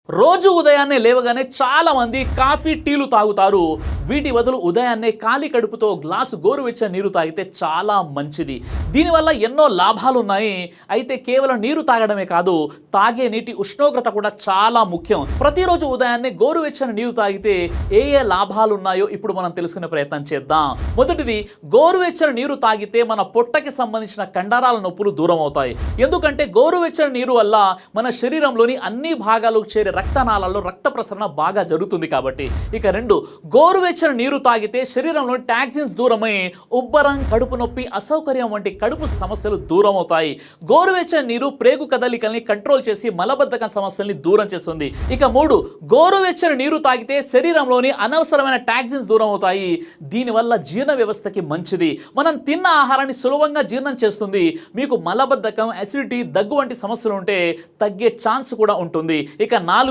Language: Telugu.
రోజు ఉదయాన్నే లేవగానే చాలా మంది కాఫీ టీలు తాగుతారు. వీటి బదులు ఉదయాన్నే ఖాళీ కడుపుతో గ్లాసు గోరువెచ్చని నీరు తాగితే చాలా మంచిది. దీనివల్ల ఎన్నో లాభాలు ఉన్నాయి. అయితే కేవలం నీరు తాగడమే కాదు, తాగే నీటి ఉష్ణోగ్రత కూడా చాలా ముఖ్యం. ప్రతిరోజు ఉదయాన్నే గోరువెచ్చని నీరు తాగితే ఏ లాభాలు ఉన్నాయో ఇప్పుడు మనం తెలుసుకునే ప్రయత్నం చేద్దాం. మొదటిది, గోరువెచ్చని నీరు తాగితే మన పొట్టకి సంబంధించిన కండరాల నొప్పులు దూరం అవుతాయి. ఎందుకంటే గోరువెచ్చని నీరు వల్ల మన శరీరంలోని అన్ని భాగాలకు చేరే రక్తనాళాల్లో రక్త ప్రసరణ బాగా జరుగుతుంది కాబట్టి. ఇక రెండు, గోరువెచ్చని నీరు తాగితే శరీరంలో టాక్సిన్స్ దూరమై ఉబ్బరం, కడుపు నొప్పి, అసౌకర్యం వంటి కడుపు సమస్యలు దూరం అవుతాయి. గోరువెచ్చని నీరు ప్రేగు కదలికల్ని కంట్రోల్ చేసి మలబద్ధకం సమస్యల్ని దూరం చేస్తుంది. ఇక మూడు, గోరువెచ్చని నీరు తాగితే శరీరంలోని అనవసరమైన టాక్సిన్స్ దూరం అవుతాయి. దీనివల్ల జీర్ణ వ్యవస్థకి మంచిది. మనం తిన్న ఆహారాన్ని సులభంగా జీర్ణం చేస్తుంది. మీకు మలబద్ధకం, అసిడిటీ, దగ్గు వంటి సమస్యలు ఉంటే తగ్గే ఛాన్స్ కూడా ఉంటుంది. ఇక నాలుగు,